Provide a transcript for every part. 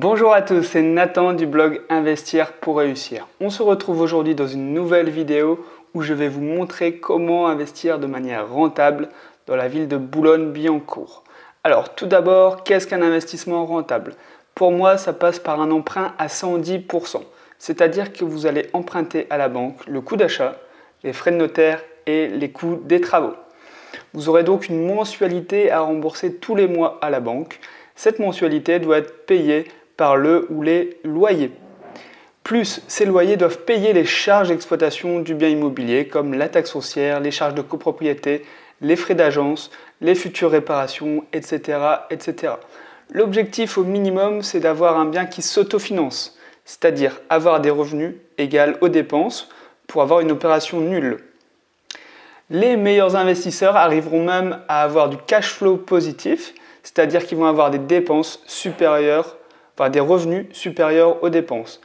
Bonjour à tous, c'est Nathan du blog Investir pour réussir. On se retrouve aujourd'hui dans une nouvelle vidéo où je vais vous montrer comment investir de manière rentable dans la ville de Boulogne-Billancourt. Alors tout d'abord, qu'est-ce qu'un investissement rentable? Pour moi, ça passe par un emprunt à 110%. C'est-à-dire que vous allez emprunter à la banque le coût d'achat, les frais de notaire et les coûts des travaux. Vous aurez donc une mensualité à rembourser tous les mois à la banque. Cette mensualité doit être payée par le ou les loyers. Plus, ces loyers doivent payer les charges d'exploitation du bien immobilier comme la taxe foncière, les charges de copropriété, les frais d'agence, les futures réparations, etc. etc. L'objectif au minimum, c'est d'avoir un bien qui s'autofinance, c'est-à-dire avoir des revenus égaux aux dépenses pour avoir une opération nulle. Les meilleurs investisseurs arriveront même à avoir du cash flow positif, c'est-à-dire qu'ils vont avoir des dépenses supérieures, enfin des revenus supérieurs aux dépenses.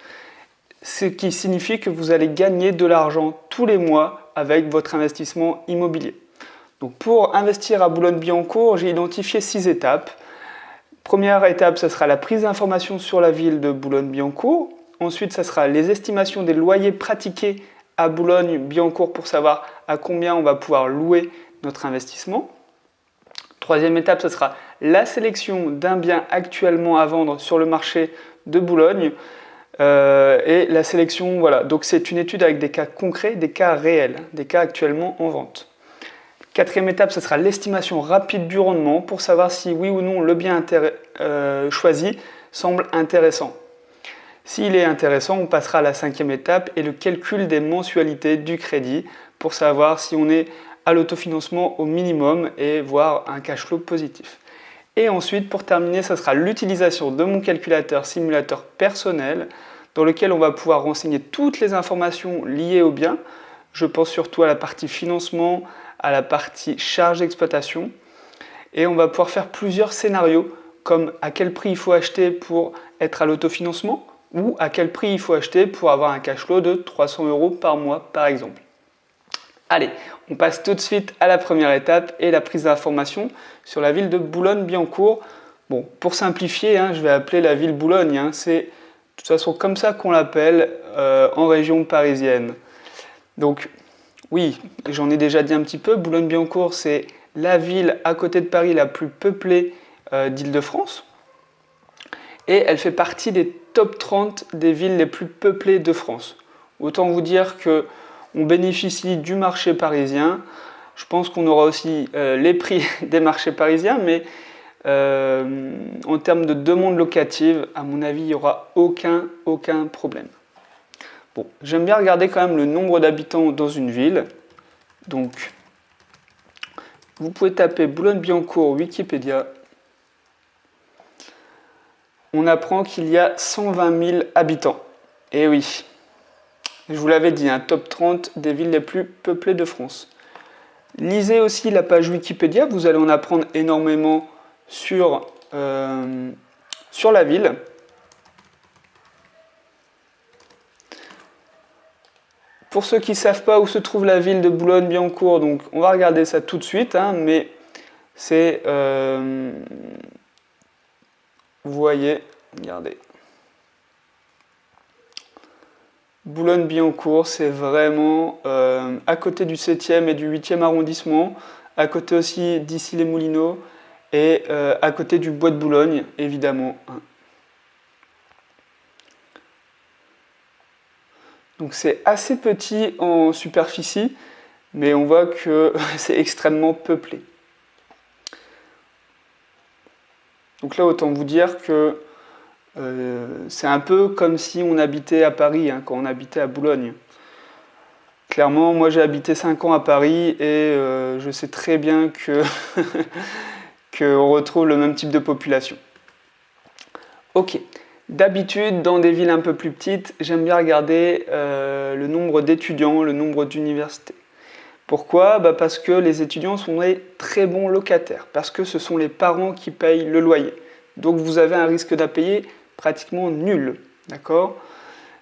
Ce qui signifie que vous allez gagner de l'argent tous les mois avec votre investissement immobilier. Donc pour investir à Boulogne-Billancourt, j'ai identifié 6 étapes. Première étape, ce sera la prise d'informations sur la ville de Boulogne-Billancourt. Ensuite, ce sera les estimations des loyers pratiqués à Boulogne-Billancourt pour savoir à combien on va pouvoir louer notre investissement. Troisième étape, ce sera la sélection d'un bien actuellement à vendre sur le marché de Boulogne et la sélection, voilà. Donc c'est une étude avec des cas concrets, des cas réels, des cas actuellement en vente. Quatrième étape, ce sera l'estimation rapide du rendement pour savoir si oui ou non le bien choisi semble intéressant. S'il est intéressant, on passera à la cinquième étape et le calcul des mensualités du crédit pour savoir si on est à l'autofinancement au minimum et voir un cash flow positif. Et ensuite, pour terminer, ce sera l'utilisation de mon calculateur simulateur personnel dans lequel on va pouvoir renseigner toutes les informations liées au bien. Je pense surtout à la partie financement, à la partie charge d'exploitation. Et on va pouvoir faire plusieurs scénarios comme à quel prix il faut acheter pour être à l'autofinancement ou à quel prix il faut acheter pour avoir un cash flow de 300 € par mois par exemple. Allez, on passe tout de suite à la première étape et la prise d'information sur la ville de Boulogne-Billancourt. Bon, pour simplifier, je vais appeler la ville Boulogne. C'est de toute façon comme ça qu'on l'appelle en région parisienne. Donc, oui, j'en ai déjà dit un petit peu. Boulogne-Billancourt, c'est la ville à côté de Paris la plus peuplée d'Île-de-France. Et elle fait partie des top 30 des villes les plus peuplées de France. Autant vous dire que on bénéficie du marché parisien. Je pense qu'on aura aussi les prix des marchés parisiens, mais en termes de demande locative, à mon avis, il n'y aura aucun problème. Bon, j'aime bien regarder quand même le nombre d'habitants dans une ville. Donc, vous pouvez taper Boulogne-Billancourt Wikipédia. On apprend qu'il y a 120 000 habitants. Et oui, je vous l'avais dit, un top 30 des villes les plus peuplées de France. Lisez aussi la page Wikipédia, vous allez en apprendre énormément sur la ville. Pour ceux qui ne savent pas où se trouve la ville de Boulogne-Billancourt, donc on va regarder ça tout de suite, mais c'est... vous voyez, regardez. Boulogne-Billancourt, c'est vraiment à côté du 7e et du 8e arrondissement, à côté aussi d'Issy-les-Moulineaux et à côté du Bois de Boulogne, évidemment. Donc c'est assez petit en superficie, mais on voit que c'est extrêmement peuplé. Donc là, autant vous dire que c'est un peu comme si on habitait à Paris, quand on habitait à Boulogne. Clairement, moi j'ai habité 5 ans à Paris et je sais très bien qu'on retrouve le même type de population. Ok, d'habitude, dans des villes un peu plus petites, j'aime bien regarder le nombre d'étudiants, le nombre d'universités. Pourquoi? Parce que les étudiants sont des très bons locataires, parce que ce sont les parents qui payent le loyer. Donc vous avez un risque d'impayé pratiquement nul, d'accord?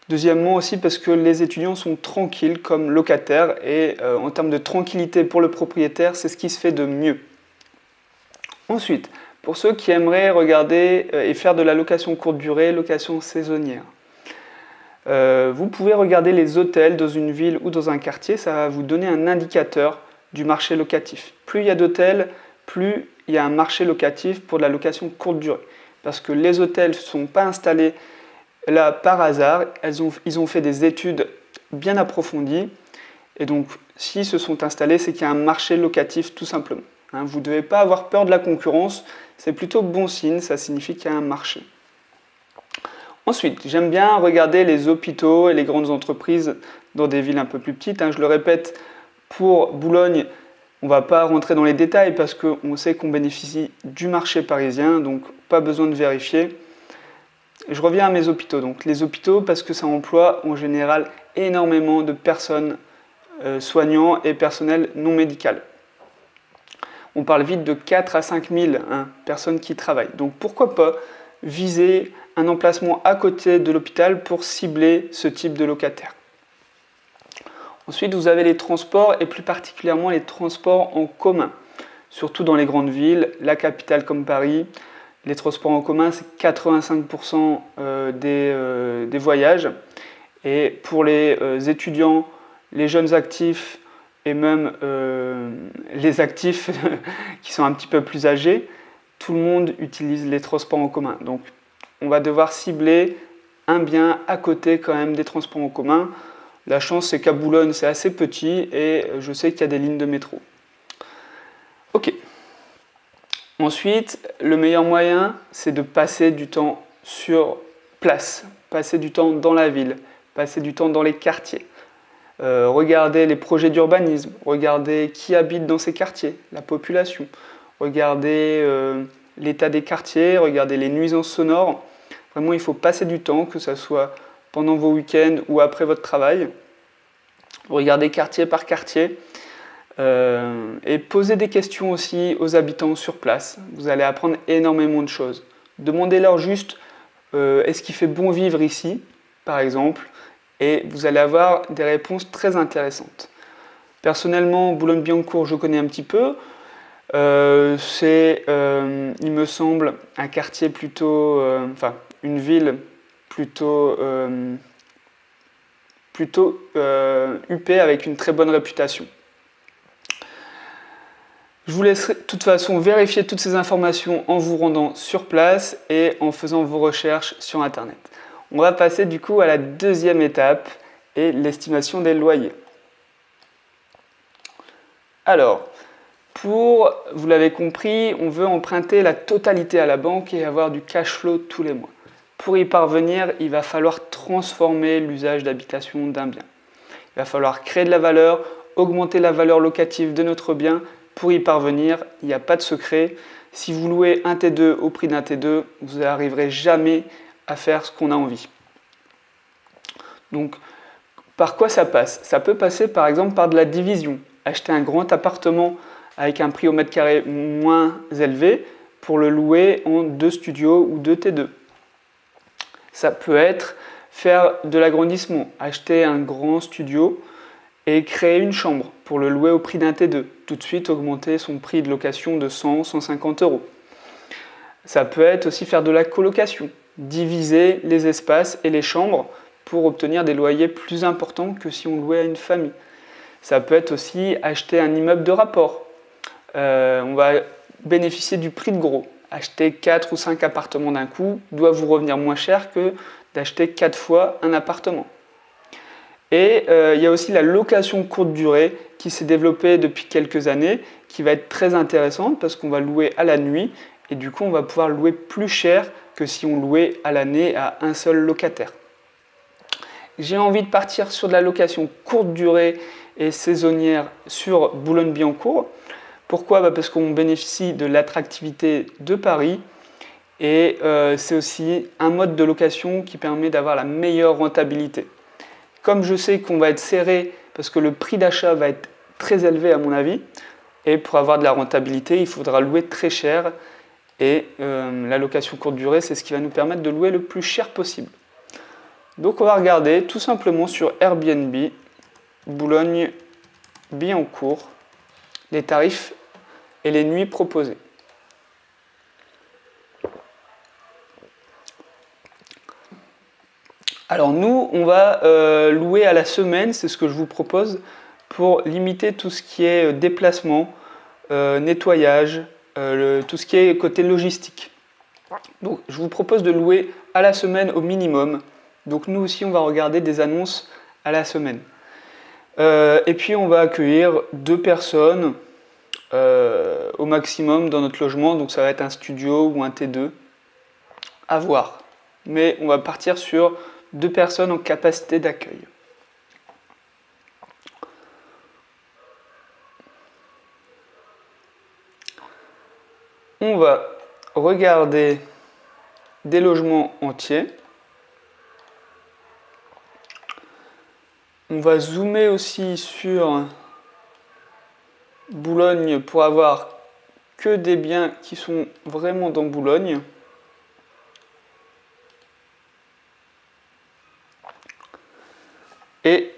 Deuxièmement aussi parce que les étudiants sont tranquilles comme locataires et en termes de tranquillité pour le propriétaire, c'est ce qui se fait de mieux. Ensuite, pour ceux qui aimeraient regarder et faire de la location courte durée, location saisonnière. Vous pouvez regarder les hôtels dans une ville ou dans un quartier, ça va vous donner un indicateur du marché locatif. Plus il y a d'hôtels, plus il y a un marché locatif pour de la location courte durée. Parce que les hôtels ne sont pas installés là par hasard, ils ont fait des études bien approfondies. Et donc, s'ils se sont installés, c'est qu'il y a un marché locatif tout simplement. Vous ne devez pas avoir peur de la concurrence, c'est plutôt bon signe, ça signifie qu'il y a un marché. Ensuite, j'aime bien regarder les hôpitaux et les grandes entreprises dans des villes un peu plus petites. Je le répète, pour Boulogne, on ne va pas rentrer dans les détails parce qu'on sait qu'on bénéficie du marché parisien, donc pas besoin de vérifier. Je reviens à mes hôpitaux. Donc les hôpitaux, parce que ça emploie en général énormément de personnes soignants et personnel non médical. On parle vite de 4 à 5 000 personnes qui travaillent. Donc pourquoi pas viser un emplacement à côté de l'hôpital pour cibler ce type de locataire. Ensuite, vous avez les transports et plus particulièrement les transports en commun. Surtout dans les grandes villes, la capitale comme Paris, les transports en commun, c'est 85% des voyages. Et pour les étudiants, les jeunes actifs et même les actifs qui sont un petit peu plus âgés, tout le monde utilise les transports en commun. Donc, on va devoir cibler un bien à côté quand même des transports en commun. La chance, c'est qu'à Boulogne, c'est assez petit et je sais qu'il y a des lignes de métro. Ok. Ensuite, le meilleur moyen, c'est de passer du temps sur place, passer du temps dans la ville, passer du temps dans les quartiers. Regardez les projets d'urbanisme, regardez qui habite dans ces quartiers, la population, regardez l'état des quartiers, regardez les nuisances sonores. Vraiment, il faut passer du temps, que ce soit pendant vos week-ends ou après votre travail. Regardez quartier par quartier et posez des questions aussi aux habitants sur place. Vous allez apprendre énormément de choses. Demandez-leur juste est-ce qu'il fait bon vivre ici, par exemple, et vous allez avoir des réponses très intéressantes. Personnellement, Boulogne-Billancourt, je connais un petit peu. C'est, il me semble, un quartier plutôt, une ville plutôt huppée avec une très bonne réputation. Je vous laisserai de toute façon vérifier toutes ces informations en vous rendant sur place et en faisant vos recherches sur Internet. On va passer du coup à la deuxième étape et l'estimation des loyers. Alors, vous l'avez compris, on veut emprunter la totalité à la banque et avoir du cash flow tous les mois. Pour y parvenir, il va falloir transformer l'usage d'habitation d'un bien. Il va falloir créer de la valeur, augmenter la valeur locative de notre bien. Pour y parvenir, il n'y a pas de secret. Si vous louez un T2 au prix d'un T2, vous n'arriverez jamais à faire ce qu'on a envie. Donc, par quoi ça passe? Ça peut passer par exemple par de la division. Acheter un grand appartement avec un prix au mètre carré moins élevé pour le louer en 2 studios ou 2 T2. Ça peut être faire de l'agrandissement, acheter un grand studio et créer une chambre pour le louer au prix d'un T2. Tout de suite augmenter son prix de location de 100-150 €. Ça peut être aussi faire de la colocation, diviser les espaces et les chambres pour obtenir des loyers plus importants que si on louait à une famille. Ça peut être aussi acheter un immeuble de rapport. On va bénéficier du prix de gros. Acheter 4 ou 5 appartements d'un coup doit vous revenir moins cher que d'acheter 4 fois un appartement. Et il y a aussi la location courte durée qui s'est développée depuis quelques années, qui va être très intéressante parce qu'on va louer à la nuit et du coup on va pouvoir louer plus cher que si on louait à l'année à un seul locataire. J'ai envie de partir sur de la location courte durée et saisonnière sur Boulogne-Billancourt. Pourquoi? Parce qu'on bénéficie de l'attractivité de Paris et c'est aussi un mode de location qui permet d'avoir la meilleure rentabilité. Comme je sais qu'on va être serré parce que le prix d'achat va être très élevé à mon avis, et pour avoir de la rentabilité, il faudra louer très cher et la location courte durée, c'est ce qui va nous permettre de louer le plus cher possible. Donc on va regarder tout simplement sur Airbnb, Boulogne-Billancourt, les tarifs et les nuits proposées. Alors nous, on va louer à la semaine, c'est ce que je vous propose, pour limiter tout ce qui est déplacement, nettoyage, tout ce qui est côté logistique. Donc je vous propose de louer à la semaine au minimum. Donc nous aussi, on va regarder des annonces à la semaine. Et puis on va accueillir 2 personnes au maximum dans notre logement. Donc ça va être un studio ou un T2, à voir. Mais on va partir sur 2 personnes en capacité d'accueil. On va regarder des logements entiers. On va zoomer aussi sur Boulogne pour avoir que des biens qui sont vraiment dans Boulogne. Et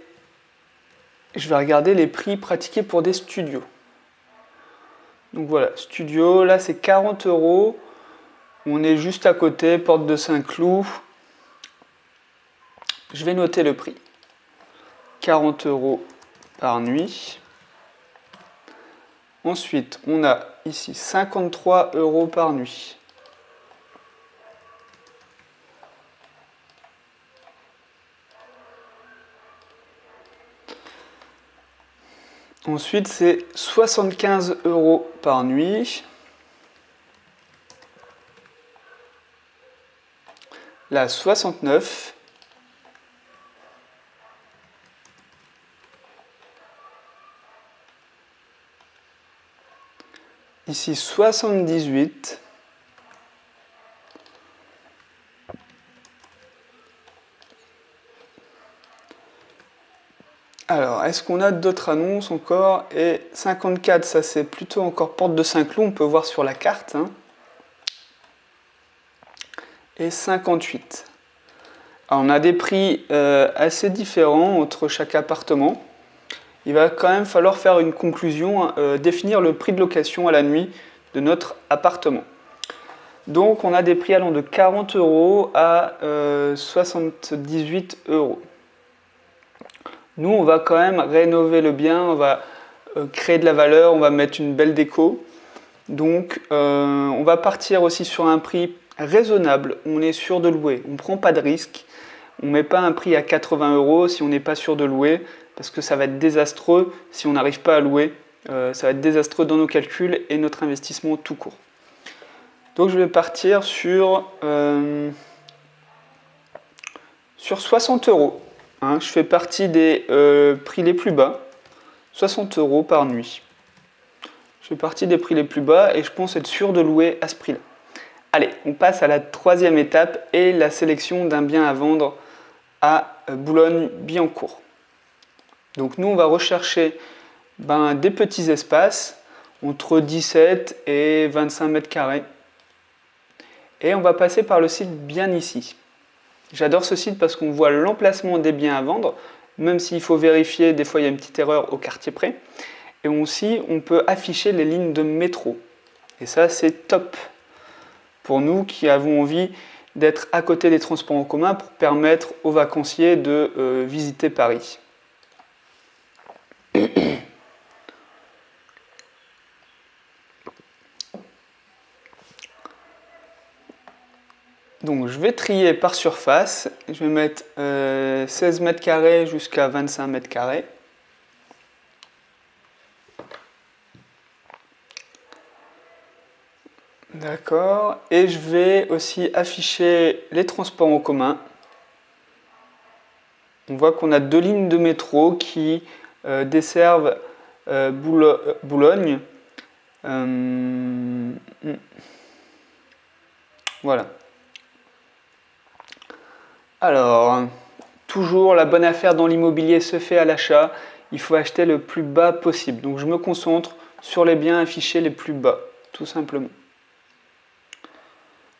je vais regarder les prix pratiqués pour des studios. Donc voilà, studio, là c'est 40 €. On est juste à côté, porte de Saint-Cloud. Je vais noter le prix. 40 € par nuit. Ensuite, on a ici 53 € par nuit. Ensuite, c'est 75 € par nuit. Là, 69. Ici, 78. Alors, est-ce qu'on a d'autres annonces encore? Et 54, ça c'est plutôt encore porte de Saint-Cloud, on peut voir sur la carte. Hein. Et 58. Alors, on a des prix assez différents entre chaque appartement. Il va quand même falloir faire une conclusion, définir le prix de location à la nuit de notre appartement. Donc, on a des prix allant de 40 € à 78 €. Nous, on va quand même rénover le bien, on va créer de la valeur, on va mettre une belle déco. Donc, on va partir aussi sur un prix raisonnable. On est sûr de louer, on ne prend pas de risque. On ne met pas un prix à 80 € si on n'est pas sûr de louer, parce que ça va être désastreux si on n'arrive pas à louer. Ça va être désastreux dans nos calculs et notre investissement tout court. Donc, je vais partir sur 60 €. Hein, je fais partie des prix les plus bas, 60 € par nuit. Je fais partie des prix les plus bas et je pense être sûr de louer à ce prix-là. Allez, on passe à la 3e étape et la sélection d'un bien à vendre à Boulogne-Billancourt. Donc nous, on va rechercher des petits espaces entre 17 et 25 mètres carrés. Et on va passer par le site bien ici. J'adore ce site parce qu'on voit l'emplacement des biens à vendre, même s'il faut vérifier, des fois il y a une petite erreur au quartier près. Et aussi, on peut afficher les lignes de métro. Et ça, c'est top pour nous qui avons envie d'être à côté des transports en commun pour permettre aux vacanciers de visiter Paris. Donc je vais trier par surface, je vais mettre 16 mètres carrés jusqu'à 25 mètres carrés. D'accord, et je vais aussi afficher les transports en commun. On voit qu'on a 2 lignes de métro qui desservent Boulogne. Voilà. Alors, toujours la bonne affaire dans l'immobilier se fait à l'achat. Il faut acheter le plus bas possible. Donc je me concentre sur les biens affichés les plus bas, tout simplement.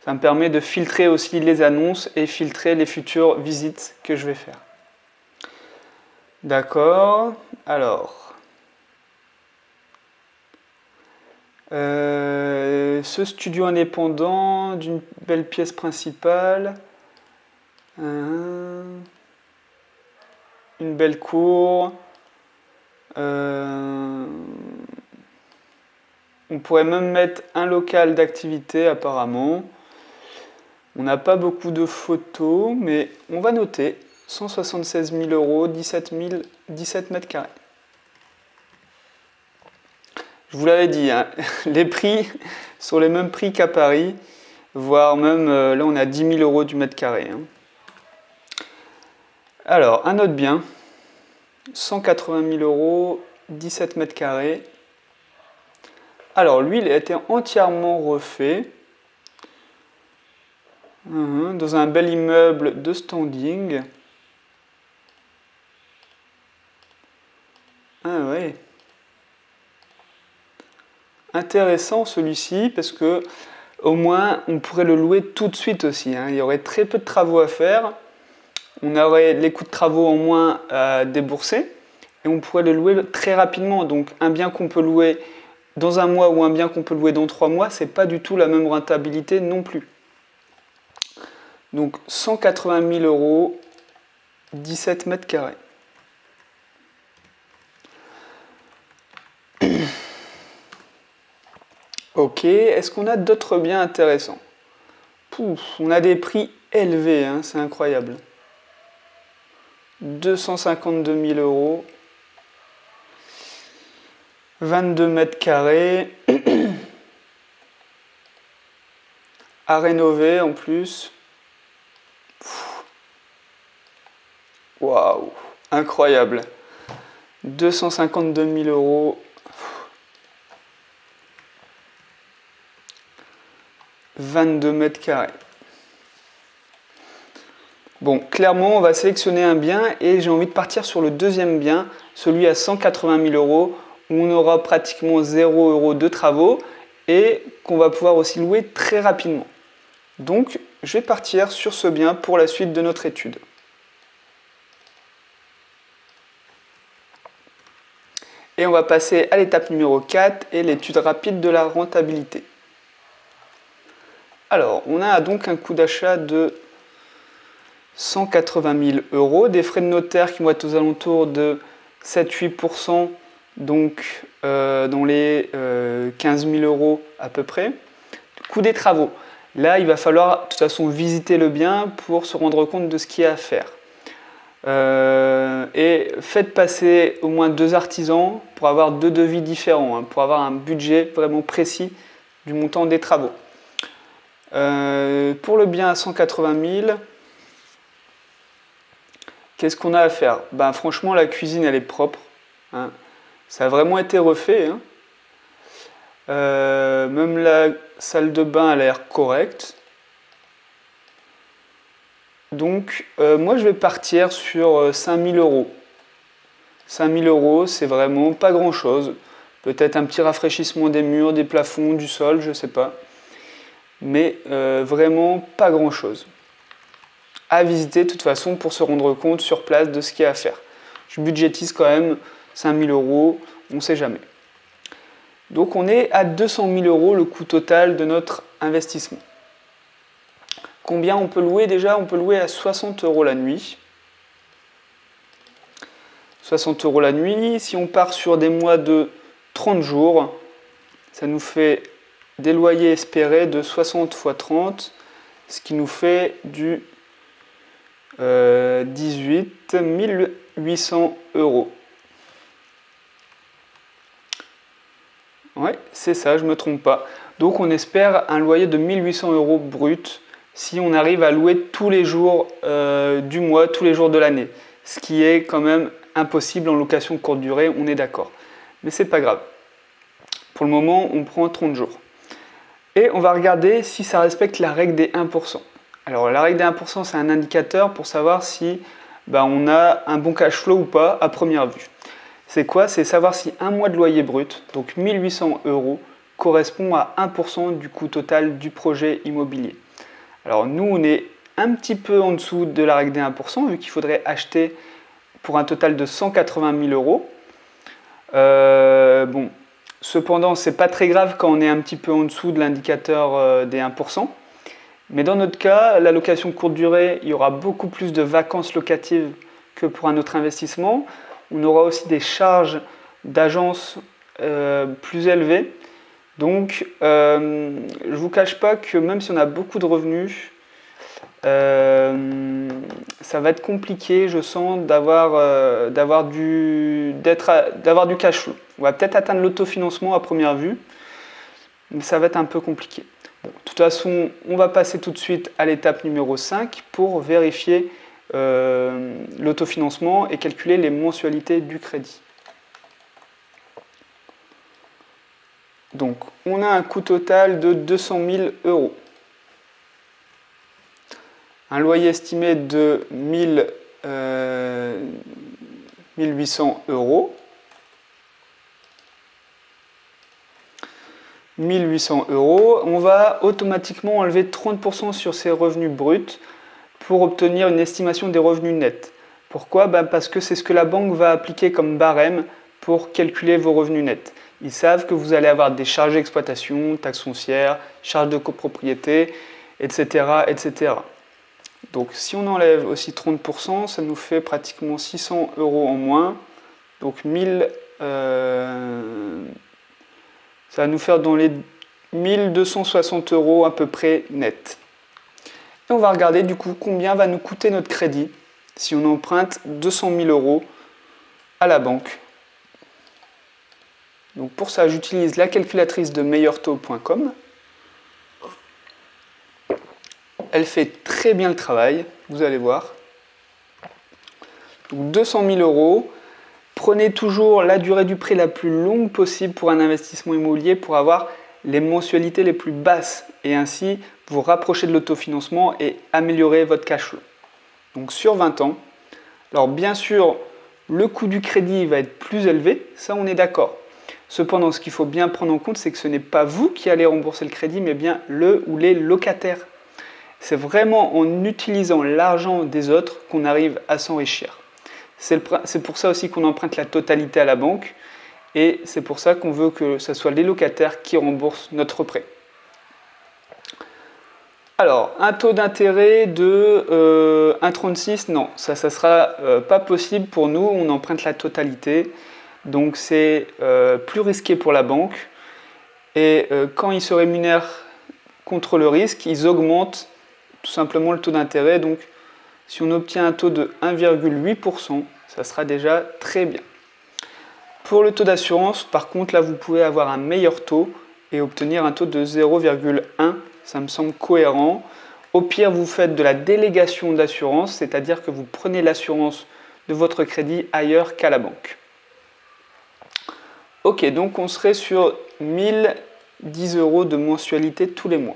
Ça me permet de filtrer aussi les annonces et filtrer les futures visites que je vais faire. D'accord. Alors, ce studio indépendant d'une belle pièce principale. une belle cour. On pourrait même mettre un local d'activité apparemment. On n'a pas beaucoup de photos, mais on va noter 176 000 euros, 17 mètres carrés. Je vous l'avais dit, hein, les prix sont les mêmes prix qu'à Paris, voire même là on a 10 000 euros du mètre carré. Hein. Alors, un autre bien, 180 000 euros, 17 mètres carrés. Alors, lui, il a été entièrement refait dans un bel immeuble de standing. Ah ouais. Intéressant celui-ci parce que au moins on pourrait le louer tout de suite aussi. Hein. Il y aurait très peu de travaux à faire. On aurait les coûts de travaux en moins à débourser et on pourrait le louer très rapidement. Donc un bien qu'on peut louer dans un mois ou un bien qu'on peut louer dans 3 mois, c'est pas du tout la même rentabilité non plus. Donc 180 000 euros, 17 mètres carrés. Ok, est-ce qu'on a d'autres biens intéressants? Pouf, on a des prix élevés, hein, c'est incroyable. 252 000 euros, 22 mètres carrés, à rénover en plus. Waouh, incroyable. 252 000 euros. 22 mètres carrés. Bon, clairement, on va sélectionner un bien et j'ai envie de partir sur le deuxième bien, celui à 180 000 euros, où on aura pratiquement 0 euros de travaux et qu'on va pouvoir aussi louer très rapidement. Donc, je vais partir sur ce bien pour la suite de notre étude. Et on va passer à l'étape numéro 4 et l'étude rapide de la rentabilité. Alors, on a donc un coût d'achat de 180 000 euros, des frais de notaire qui vont être aux alentours de 7-8%, donc dans les 15 000 euros à peu près. Coût des travaux. Là, il va falloir de toute façon visiter le bien pour se rendre compte de ce qu'il y a à faire. Et faites passer au moins 2 artisans pour avoir 2 devis différents, hein, pour avoir un budget vraiment précis du montant des travaux. Pour le bien à 180 000, qu'est-ce qu'on a à faire? Ben, franchement, la cuisine, elle est propre. Hein. Ça a vraiment été refait. Hein. Même la salle de bain a l'air correcte. Donc, moi, je vais partir sur 5 000 euros. 5 000 euros, c'est vraiment pas grand-chose. Peut-être un petit rafraîchissement des murs, des plafonds, du sol, je sais pas. Mais vraiment pas grand-chose. À visiter de toute façon pour se rendre compte sur place de ce qu'il y a à faire. Je budgétise quand même 5 000 euros, on ne sait jamais. Donc on est à 200 000 euros le coût total de notre investissement. Combien on peut louer déjà? On peut louer à 60 euros la nuit. 60 euros la nuit, si on part sur des mois de 30 jours, ça nous fait des loyers espérés de 60 x 30, ce qui nous fait du 18 800 euros. Ouais, c'est ça, je ne me trompe pas. Donc on espère un loyer de 1800 euros brut si on arrive à louer tous les jours du mois, tous les jours de l'année. Ce qui est quand même impossible en location courte durée, on est d'accord. Mais c'est pas grave. Pour le moment, on prend 30 jours. Et on va regarder si ça respecte la règle des 1%. Alors la règle des 1%, c'est un indicateur pour savoir si on a un bon cash flow ou pas à première vue. C'est quoi? C'est savoir si un mois de loyer brut, donc 1800 euros, correspond à 1% du coût total du projet immobilier. Alors nous, on est un petit peu en dessous de la règle des 1%, vu qu'il faudrait acheter pour un total de 180 000 euros. Bon, cependant, c'est pas très grave quand on est un petit peu en dessous de l'indicateur des 1%. Mais dans notre cas, la location courte durée, il y aura beaucoup plus de vacances locatives que pour un autre investissement. On aura aussi des charges d'agence plus élevées. Donc, je ne vous cache pas que même si on a beaucoup de revenus, ça va être compliqué, je sens, d'avoir du cash flow. On va peut-être atteindre l'autofinancement à première vue, mais ça va être un peu compliqué. Bon, de toute façon, on va passer tout de suite à l'étape numéro 5 pour vérifier l'autofinancement et calculer les mensualités du crédit. Donc, on a un coût total de 200 000 €. Un loyer estimé de 1800 €. 1800 €. On va automatiquement enlever 30% sur ses revenus bruts pour obtenir une estimation des revenus nets. Pourquoi? Parce que c'est ce que la banque va appliquer comme barème pour calculer vos revenus nets. Ils savent que vous allez avoir des charges d'exploitation, taxes foncières, charges de copropriété, etc., etc. Donc si on enlève aussi 30%, ça nous fait pratiquement 600 € en moins. Donc ça va nous faire dans les 1260 € à peu près net. Et on va regarder du coup combien va nous coûter notre crédit si on emprunte 200 000 € à la banque. Donc pour ça, j'utilise la calculatrice de meilleurtaux.com. Elle fait très bien le travail, vous allez voir. Donc 200 000 €. Prenez toujours la durée du prêt la plus longue possible pour un investissement immobilier pour avoir les mensualités les plus basses et ainsi vous rapprocher de l'autofinancement et améliorer votre cash flow. Donc sur 20 ans. Alors bien sûr, le coût du crédit va être plus élevé, ça on est d'accord. Cependant, ce qu'il faut bien prendre en compte, c'est que ce n'est pas vous qui allez rembourser le crédit, mais bien le ou les locataires. C'est vraiment en utilisant l'argent des autres qu'on arrive à s'enrichir. C'est pour ça aussi qu'on emprunte la totalité à la banque et c'est pour ça qu'on veut que ce soit les locataires qui remboursent notre prêt. Alors, un taux d'intérêt de 1,36, non, ça ne sera pas possible pour nous, on emprunte la totalité. Donc c'est plus risqué pour la banque et quand ils se rémunèrent contre le risque, ils augmentent tout simplement le taux d'intérêt. Donc si on obtient un taux de 1,8%, ça sera déjà très bien. Pour le taux d'assurance, par contre, là vous pouvez avoir un meilleur taux et obtenir un taux de 0,1, ça me semble cohérent. Au pire, vous faites de la délégation d'assurance, c'est-à-dire que vous prenez l'assurance de votre crédit ailleurs qu'à la banque. Ok, donc on serait sur 1010 € de mensualité tous les mois.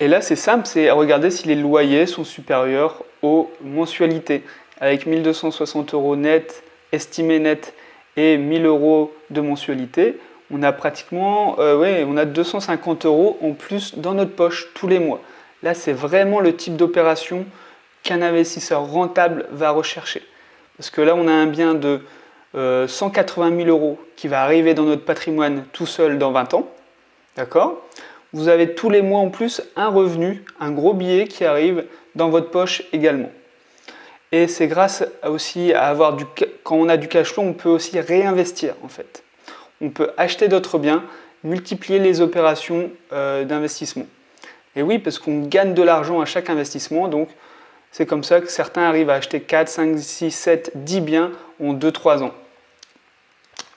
Et là, c'est simple, c'est regarder si les loyers sont supérieurs aux mensualités. Avec 1260 € net, estimé net, et 1000 € de mensualité, on a pratiquement on a 250 € en plus dans notre poche tous les mois. Là, c'est vraiment le type d'opération qu'un investisseur rentable va rechercher. Parce que là, on a un bien de 180 000 € qui va arriver dans notre patrimoine tout seul dans 20 ans. D'accord ? Vous avez tous les mois en plus un revenu, un gros billet qui arrive dans votre poche également. Et c'est grâce aussi à avoir quand on a du cash flow, on peut aussi réinvestir en fait. On peut acheter d'autres biens, multiplier les opérations d'investissement. Et oui, parce qu'on gagne de l'argent à chaque investissement, donc c'est comme ça que certains arrivent à acheter 4, 5, 6, 7, 10 biens en 2-3 ans.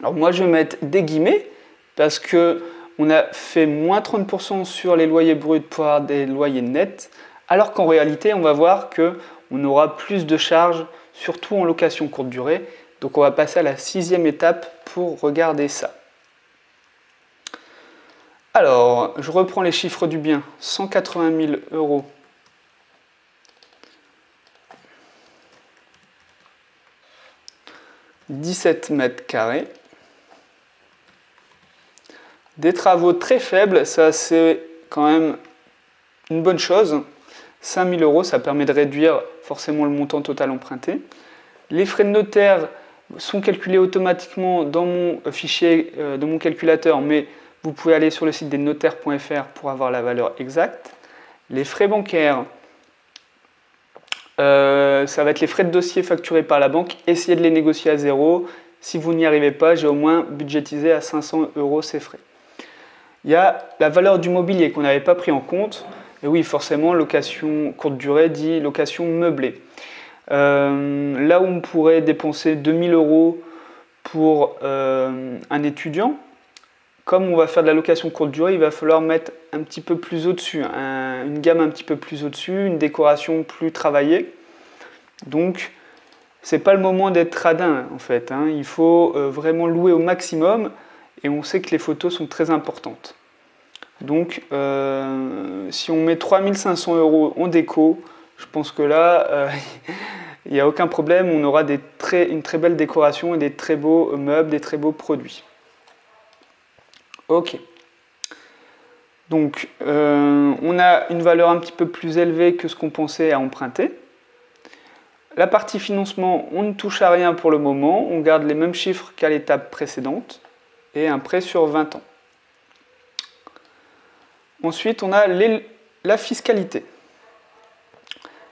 Alors moi je vais mettre des guillemets parce que on a fait moins 30% sur les loyers bruts pour avoir des loyers nets, alors qu'en réalité on va voir qu'on aura plus de charges, surtout en location courte durée. Donc on va passer à la 6e étape pour regarder ça. Alors, je reprends les chiffres du bien. 180 000 €. 17 mètres carrés. Des travaux très faibles, ça c'est quand même une bonne chose. 5 000 €, ça permet de réduire forcément le montant total emprunté. Les frais de notaire sont calculés automatiquement dans mon fichier, dans mon calculateur, mais vous pouvez aller sur le site des notaires.fr pour avoir la valeur exacte. Les frais bancaires, ça va être les frais de dossier facturés par la banque. Essayez de les négocier à 0. Si vous n'y arrivez pas, j'ai au moins budgétisé à 500 € ces frais. Il y a la valeur du mobilier qu'on n'avait pas pris en compte. Et oui, forcément, location courte durée dit location meublée. Là où on pourrait dépenser 2000 € pour un étudiant, comme on va faire de la location courte durée, il va falloir mettre un petit peu plus au-dessus, une gamme un petit peu plus au-dessus, une décoration plus travaillée. Donc, c'est pas le moment d'être radin en fait. Il faut vraiment louer au maximum et on sait que les photos sont très importantes. Donc, si on met 3500 € en déco, je pense que là, il n'y a aucun problème. On aura une très belle décoration et des très beaux meubles, des très beaux produits. Ok. Donc, on a une valeur un petit peu plus élevée que ce qu'on pensait à emprunter. La partie financement, on ne touche à rien pour le moment. On garde les mêmes chiffres qu'à l'étape précédente et un prêt sur 20 ans. Ensuite, on a la fiscalité.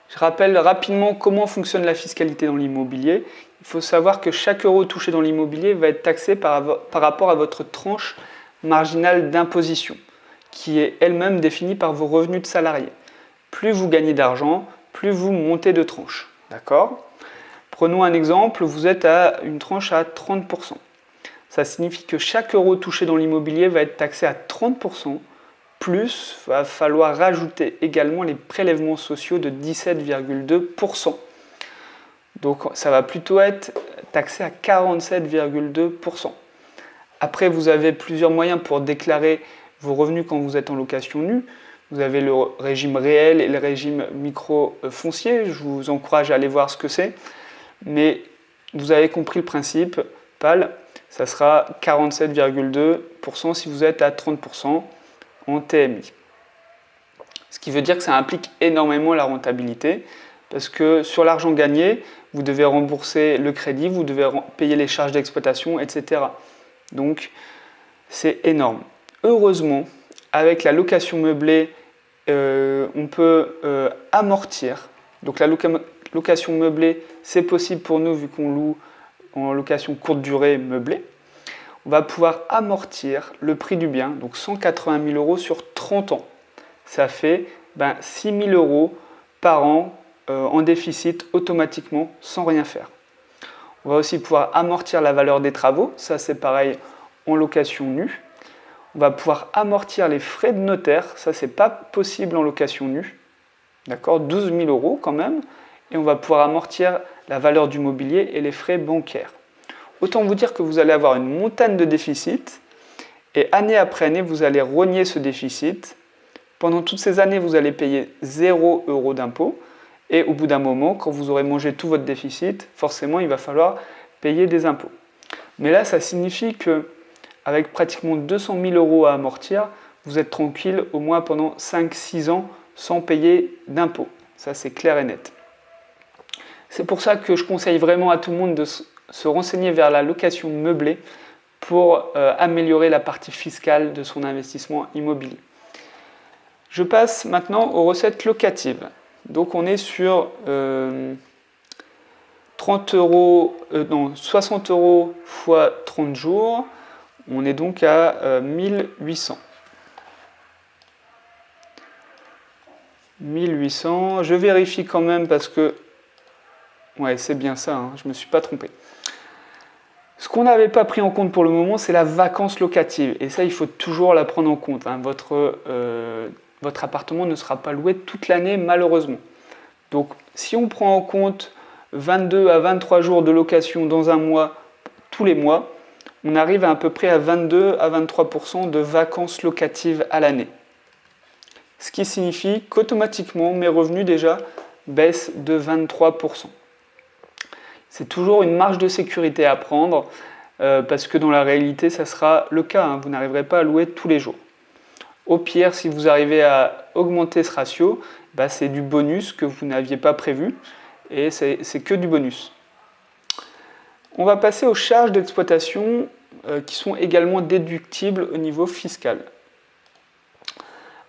Je rappelle rapidement comment fonctionne la fiscalité dans l'immobilier. Il faut savoir que chaque euro touché dans l'immobilier va être taxé par rapport à votre tranche marginale d'imposition, qui est elle-même définie par vos revenus de salarié. Plus vous gagnez d'argent, plus vous montez de tranche. D'accord ? Prenons un exemple, vous êtes à une tranche à 30%. Ça signifie que chaque euro touché dans l'immobilier va être taxé à 30%, plus il va falloir rajouter également les prélèvements sociaux de 17,2%. Donc ça va plutôt être taxé à 47,2%. Après, vous avez plusieurs moyens pour déclarer vos revenus quand vous êtes en location nue. Vous avez le régime réel et le régime micro-foncier. Je vous encourage à aller voir ce que c'est. Mais vous avez compris le principe. PAL, ça sera 47,2% si vous êtes à 30% en TMI. Ce qui veut dire que ça implique énormément la rentabilité. Parce que sur l'argent gagné, vous devez rembourser le crédit, vous devez payer les charges d'exploitation, etc. Donc, c'est énorme. Heureusement, avec la location meublée, on peut amortir. Donc, la location meublée, c'est possible pour nous vu qu'on loue en location courte durée meublée. On va pouvoir amortir le prix du bien, donc 180 000 € sur 30 ans. Ça fait 6 000 € par an en déficit automatiquement sans rien faire. On va aussi pouvoir amortir la valeur des travaux, ça c'est pareil en location nue. On va pouvoir amortir les frais de notaire, ça c'est pas possible en location nue, d'accord, 12 000 € quand même. Et on va pouvoir amortir la valeur du mobilier et les frais bancaires. Autant vous dire que vous allez avoir une montagne de déficit et année après année, vous allez rogner ce déficit. Pendant toutes ces années, vous allez payer 0 € d'impôt et au bout d'un moment, quand vous aurez mangé tout votre déficit, forcément, il va falloir payer des impôts. Mais là, ça signifie que avec pratiquement 200 000 € à amortir, vous êtes tranquille au moins pendant 5-6 ans sans payer d'impôts. Ça, c'est clair et net. C'est pour ça que je conseille vraiment à tout le monde de se renseigner vers la location meublée pour améliorer la partie fiscale de son investissement immobilier. Je passe maintenant aux recettes locatives. Donc on est sur 60 € fois 30 jours. On est donc à 1800. 1800. Je vérifie quand même parce que ouais, c'est bien ça, je ne me suis pas trompé. Ce qu'on n'avait pas pris en compte pour le moment, c'est la vacance locative. Et ça, il faut toujours la prendre en compte. Votre appartement ne sera pas loué toute l'année, malheureusement. Donc, si on prend en compte 22 à 23 jours de location dans un mois, tous les mois, on arrive à peu près à 22 à 23% de vacances locatives à l'année. Ce qui signifie qu'automatiquement, mes revenus déjà baissent de 23%. C'est toujours une marge de sécurité à prendre parce que dans la réalité, ça sera le cas. Vous n'arriverez pas à louer tous les jours. Au pire, si vous arrivez à augmenter ce ratio, c'est du bonus que vous n'aviez pas prévu et c'est que du bonus. On va passer aux charges d'exploitation qui sont également déductibles au niveau fiscal.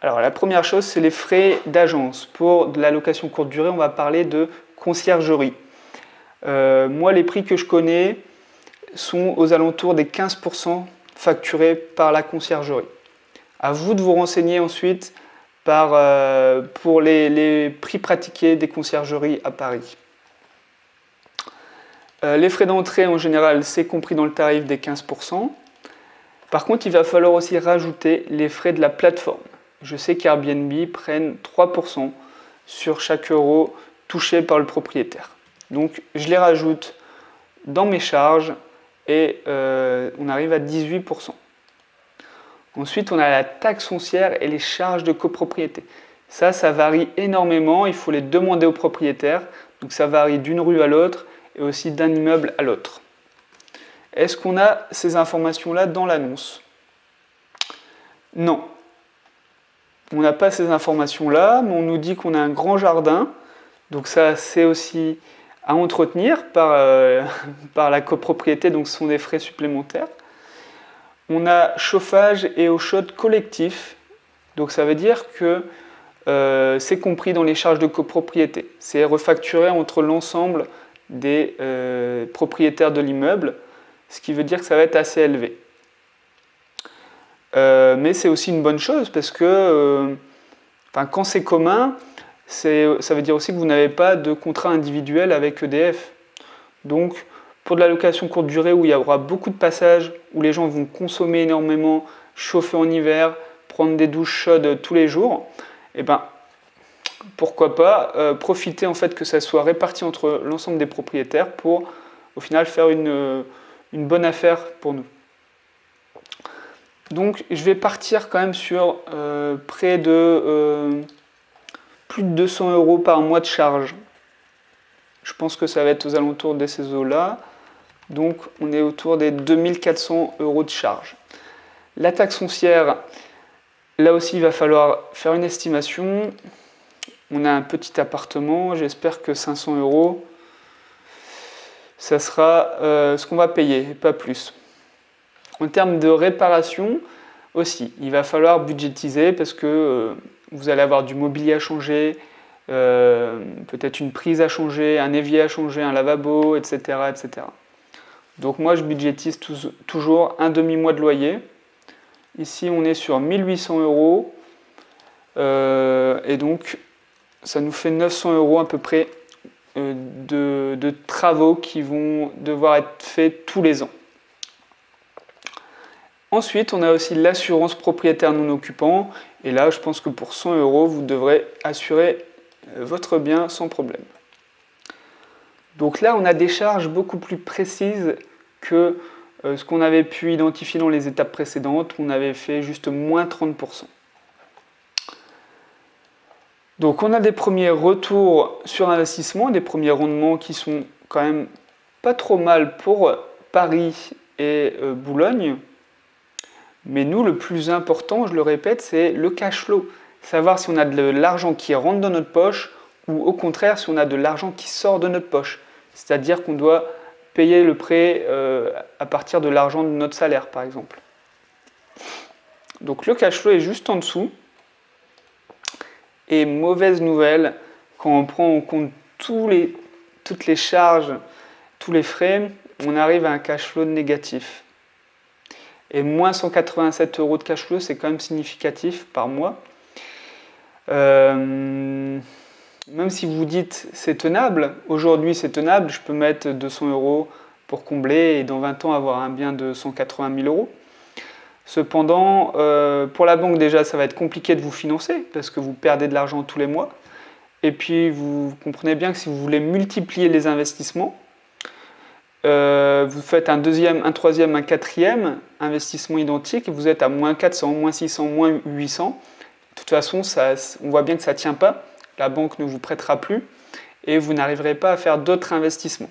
Alors la première chose, c'est les frais d'agence. Pour de la location courte durée, on va parler de conciergerie. Moi, les prix que je connais sont aux alentours des 15% facturés par la conciergerie. À vous de vous renseigner ensuite pour les prix pratiqués des conciergeries à Paris. Les frais d'entrée, en général, c'est compris dans le tarif des 15%. Par contre, il va falloir aussi rajouter les frais de la plateforme. Je sais qu'Airbnb prennent 3% sur chaque euro touché par le propriétaire. Donc, je les rajoute dans mes charges et on arrive à 18%. Ensuite, on a la taxe foncière et les charges de copropriété. Ça varie énormément, il faut les demander au propriétaire. Donc ça varie d'une rue à l'autre et aussi d'un immeuble à l'autre. Est-ce qu'on a ces informations-là dans l'annonce? Non. On n'a pas ces informations-là, mais on nous dit qu'on a un grand jardin. Donc ça, c'est aussi à entretenir par la copropriété, donc ce sont des frais supplémentaires. On a chauffage et eau chaude collectif, donc ça veut dire que c'est compris dans les charges de copropriété. C'est refacturé entre l'ensemble des propriétaires de l'immeuble, ce qui veut dire que ça va être assez élevé. Mais c'est aussi une bonne chose parce que quand c'est commun, ça veut dire aussi que vous n'avez pas de contrat individuel avec EDF. Donc, pour de la location courte durée où il y aura beaucoup de passages, où les gens vont consommer énormément, chauffer en hiver, prendre des douches chaudes tous les jours, et pourquoi pas profiter en fait que ça soit réparti entre l'ensemble des propriétaires pour au final faire une bonne affaire pour nous. Donc je vais partir quand même sur près de plus de 200 € par mois de charge. Je pense que ça va être aux alentours de ces eaux-là. Donc on est autour des 2400 € de charge. La taxe foncière, là aussi il va falloir faire une estimation. On a un petit appartement, j'espère que 500 €, ça sera ce qu'on va payer, pas plus. En termes de réparation aussi, il va falloir budgétiser parce que vous allez avoir du mobilier à changer, peut-être une prise à changer, un évier à changer, un lavabo, etc. etc. Donc moi je budgétise toujours un demi-mois de loyer. Ici on est sur 1800 € et donc ça nous fait 900 € à peu près de travaux qui vont devoir être faits tous les ans. Ensuite, on a aussi l'assurance propriétaire non occupant. Et là, je pense que pour 100 €, vous devrez assurer votre bien sans problème. Donc là, on a des charges beaucoup plus précises que ce qu'on avait pu identifier dans les étapes précédentes. On avait fait juste moins 30%. Donc on a des premiers retours sur investissement, des premiers rendements qui sont quand même pas trop mal pour Paris et Boulogne. Mais nous, le plus important, je le répète, c'est le cash flow. Savoir si on a de l'argent qui rentre dans notre poche ou au contraire si on a de l'argent qui sort de notre poche. C'est-à-dire qu'on doit payer le prêt à partir de l'argent de notre salaire, par exemple. Donc le cash flow est juste en dessous. Et mauvaise nouvelle, quand on prend en compte toutes les charges, tous les frais, on arrive à un cash flow négatif. Et moins 187 € de cash flow, c'est quand même significatif par mois. Même si vous dites c'est tenable, aujourd'hui c'est tenable, je peux mettre 200 € pour combler et dans 20 ans avoir un bien de 180 000 €. Cependant, pour la banque déjà, ça va être compliqué de vous financer parce que vous perdez de l'argent tous les mois. Et puis vous comprenez bien que si vous voulez multiplier les investissements, vous faites un deuxième, un troisième, un quatrième investissement identique et vous êtes à moins 400, moins 600, moins 800. De toute façon, on voit bien que ça ne tient pas. La banque ne vous prêtera plus et vous n'arriverez pas à faire d'autres investissements.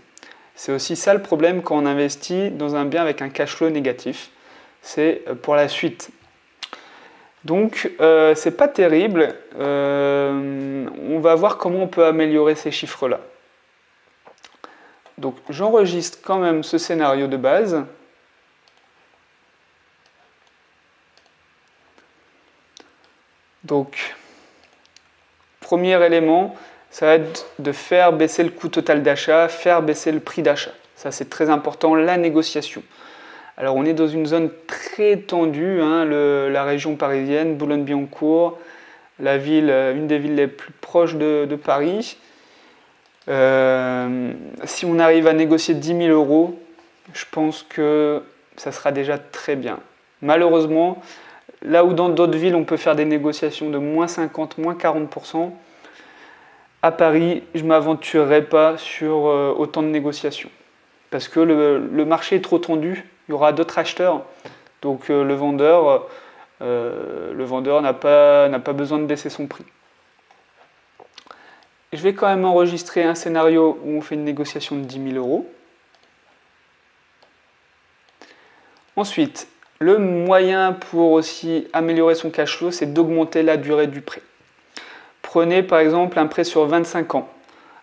C'est aussi ça le problème quand on investit dans un bien avec un cash flow négatif. C'est pour la suite. Donc, c'est pas terrible. On va voir comment on peut améliorer ces chiffres-là. Donc j'enregistre quand même ce scénario de base. Donc, premier élément, ça va être de faire baisser le coût total d'achat, faire baisser le prix d'achat. Ça, c'est très important, la négociation. Alors, on est dans une zone très tendue, hein, la région parisienne, Boulogne-Billancourt, la ville, une des villes les plus proches de Paris. Si on arrive à négocier 10 000 €, je pense que ça sera déjà très bien. Malheureusement, là où dans d'autres villes on peut faire des négociations de moins 50, moins 40%, à Paris, je ne m'aventurerai pas sur autant de négociations. Parce que le marché est trop tendu, il y aura d'autres acheteurs. Donc le vendeur n'a pas besoin de baisser son prix. Je vais quand même enregistrer un scénario où on fait une négociation de 10 000 €. Ensuite, le moyen pour aussi améliorer son cash flow, c'est d'augmenter la durée du prêt. Prenez par exemple un prêt sur 25 ans.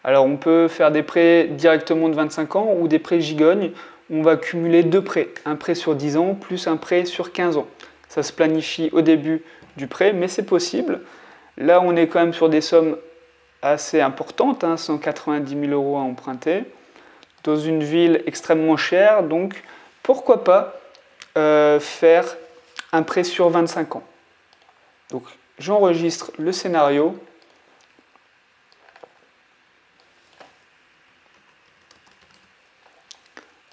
Alors on peut faire des prêts directement de 25 ans ou des prêts gigognes. On va cumuler deux prêts, un prêt sur 10 ans plus un prêt sur 15 ans. Ça se planifie au début du prêt, mais c'est possible. Là, on est quand même sur des sommes assez importantes, 190 000 € à emprunter, dans une ville extrêmement chère, donc pourquoi pas faire un prêt sur 25 ans. Donc j'enregistre le scénario.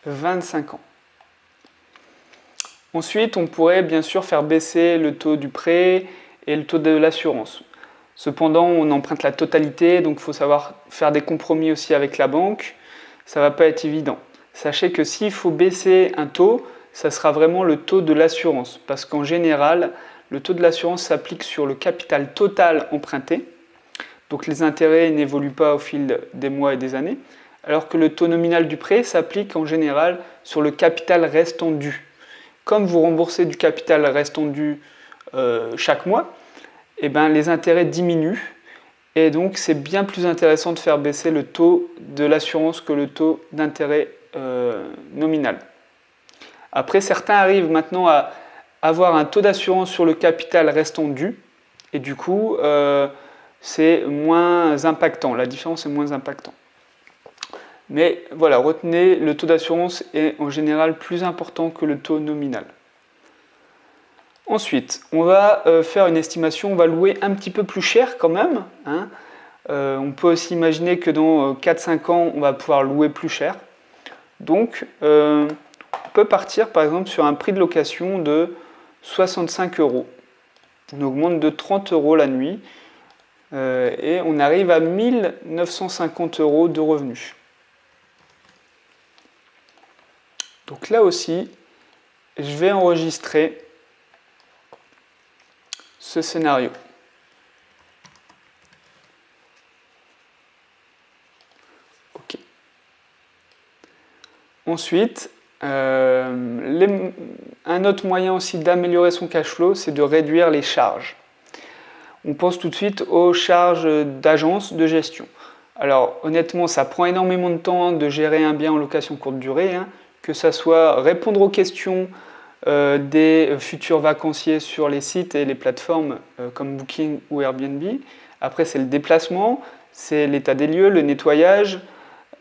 « 25 ans. Ensuite, on pourrait bien sûr faire baisser le taux du prêt et le taux de l'assurance. Cependant, on emprunte la totalité, donc il faut savoir faire des compromis aussi avec la banque. Ça ne va pas être évident. Sachez que s'il faut baisser un taux, ça sera vraiment le taux de l'assurance. Parce qu'en général, le taux de l'assurance s'applique sur le capital total emprunté. Donc les intérêts n'évoluent pas au fil des mois et des années. Alors que le taux nominal du prêt s'applique en général sur le capital restant dû. Comme vous remboursez du capital restant dû chaque mois, eh ben, les intérêts diminuent et donc c'est bien plus intéressant de faire baisser le taux de l'assurance que le taux d'intérêt nominal. Après, certains arrivent maintenant à avoir un taux d'assurance sur le capital restant dû et du coup c'est moins impactant, la différence est moins impactante. Mais voilà, retenez, le taux d'assurance est en général plus important que le taux nominal. Ensuite, on va faire une estimation, on va louer un petit peu plus cher quand même. On peut aussi imaginer que dans 4-5 ans, on va pouvoir louer plus cher. Donc, on peut partir par exemple sur un prix de location de 65 €. On augmente de 30 € la nuit et on arrive à 1 950 € de revenus. Donc là aussi, je vais enregistrer ce scénario. Ok. Ensuite, un autre moyen aussi d'améliorer son cash flow, c'est de réduire les charges. On pense tout de suite aux charges d'agence de gestion. Alors honnêtement, ça prend énormément de temps de gérer un bien en location courte durée, que ça soit répondre aux questions des futurs vacanciers sur les sites et les plateformes comme Booking ou Airbnb. Après, c'est le déplacement, c'est l'état des lieux, le nettoyage,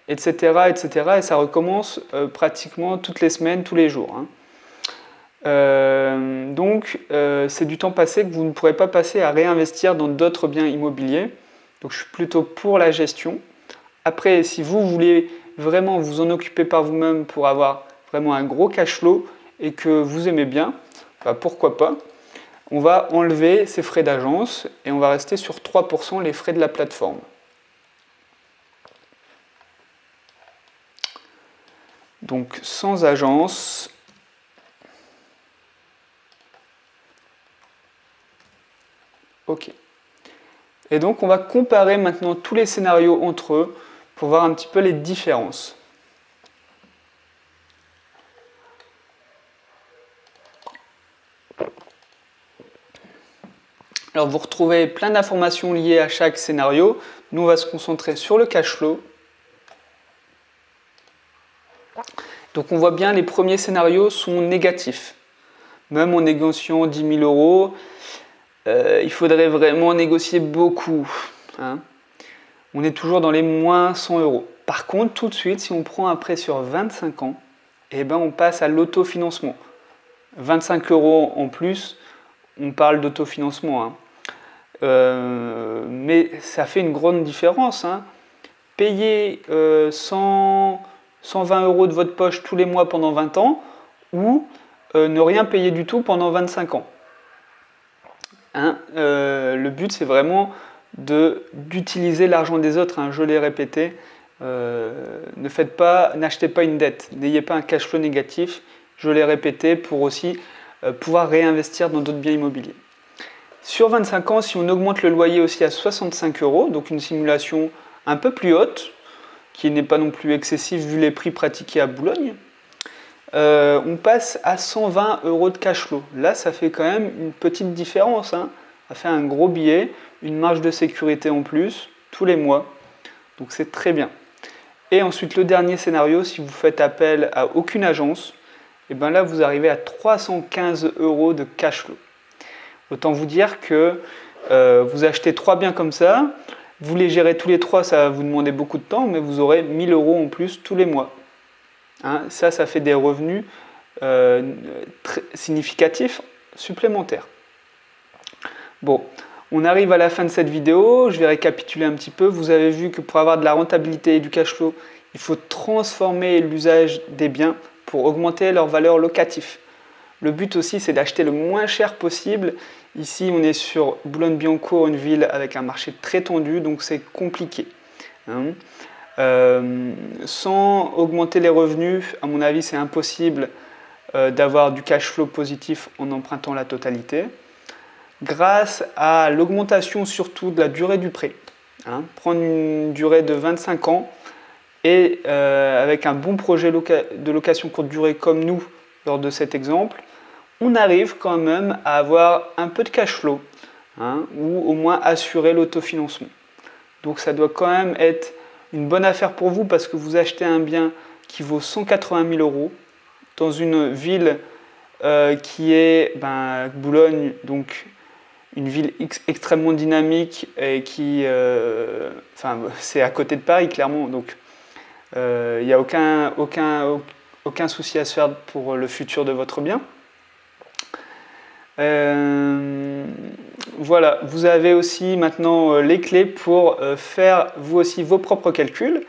etc., etc. Et ça recommence pratiquement toutes les semaines, tous les jours. Donc, c'est du temps passé que vous ne pourrez pas passer à réinvestir dans d'autres biens immobiliers. Donc, je suis plutôt pour la gestion. Après, si vous voulez vraiment vous en occuper par vous-même pour avoir vraiment un gros cash flow et que vous aimez bien, bah pourquoi pas. On va enlever ces frais d'agence et on va rester sur 3% les frais de la plateforme. Donc sans agence, ok. Et donc on va comparer maintenant tous les scénarios entre eux pour voir un petit peu les différences. Alors vous retrouvez plein d'informations liées à chaque scénario. Nous on va se concentrer sur le cash flow. Donc on voit bien les premiers scénarios sont négatifs. Même en négociant 10 000 €, il faudrait vraiment négocier beaucoup, hein. On est toujours dans les moins 100 euros. Par contre, tout de suite, si on prend un prêt sur 25 ans, eh ben, on passe à l'autofinancement. 25 euros en plus, on parle d'autofinancement, hein. Mais ça fait une grande différence, hein. Payer 120 euros de votre poche tous les mois pendant 20 ans ou ne rien payer du tout pendant 25 ans. Hein, le but, c'est vraiment d'utiliser l'argent des autres, hein, je l'ai répété. N'achetez pas une dette, n'ayez pas un cash flow négatif, je l'ai répété, pour aussi pouvoir réinvestir dans d'autres biens immobiliers. Sur 25 ans, si on augmente le loyer aussi à 65 euros, donc une simulation un peu plus haute, qui n'est pas non plus excessive vu les prix pratiqués à Boulogne, on passe à 120 euros de cash flow. Là, ça fait quand même une petite différence, hein. Ça fait un gros billet, une marge de sécurité en plus, tous les mois. Donc c'est très bien. Et ensuite, le dernier scénario, si vous faites appel à aucune agence, et bien là, vous arrivez à 315 euros de cash flow. Autant vous dire que vous achetez 3 biens comme ça, vous les gérez tous les 3, ça va vous demander beaucoup de temps, mais vous aurez 1000 euros en plus tous les mois. Hein, ça fait des revenus très significatifs supplémentaires. Bon, on arrive à la fin de cette vidéo, je vais récapituler un petit peu. Vous avez vu que pour avoir de la rentabilité et du cash flow, il faut transformer l'usage des biens pour augmenter leur valeur locative. Le but aussi, c'est d'acheter le moins cher possible. Ici, on est sur Boulogne-Billancourt, une ville avec un marché très tendu, donc c'est compliqué, hein. Sans augmenter les revenus, à mon avis, c'est impossible d'avoir du cash flow positif en empruntant la totalité. Grâce à l'augmentation surtout de la durée du prêt, hein, prendre une durée de 25 ans et avec un bon projet de location courte durée comme nous lors de cet exemple, on arrive quand même à avoir un peu de cash flow, hein, ou au moins assurer l'autofinancement. Donc ça doit quand même être une bonne affaire pour vous parce que vous achetez un bien qui vaut 180 000 euros dans une ville qui est Boulogne, donc une ville extrêmement dynamique et qui, c'est à côté de Paris clairement, donc il n'y a aucun souci à se faire pour le futur de votre bien. Voilà, vous avez aussi maintenant les clés pour faire vous aussi vos propres calculs.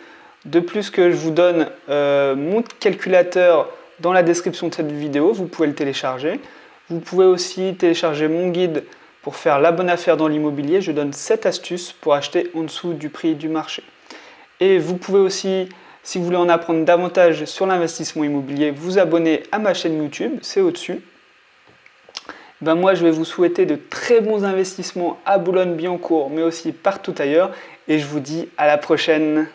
De plus que je vous donne mon calculateur dans la description de cette vidéo, vous pouvez le télécharger. Vous pouvez aussi télécharger mon guide pour faire la bonne affaire dans l'immobilier. Je donne 7 astuces pour acheter en dessous du prix du marché. Et vous pouvez aussi, si vous voulez en apprendre davantage sur l'investissement immobilier, vous abonner à ma chaîne YouTube, c'est au-dessus. Moi, je vais vous souhaiter de très bons investissements à Boulogne-Billancourt, mais aussi partout ailleurs. Et je vous dis à la prochaine.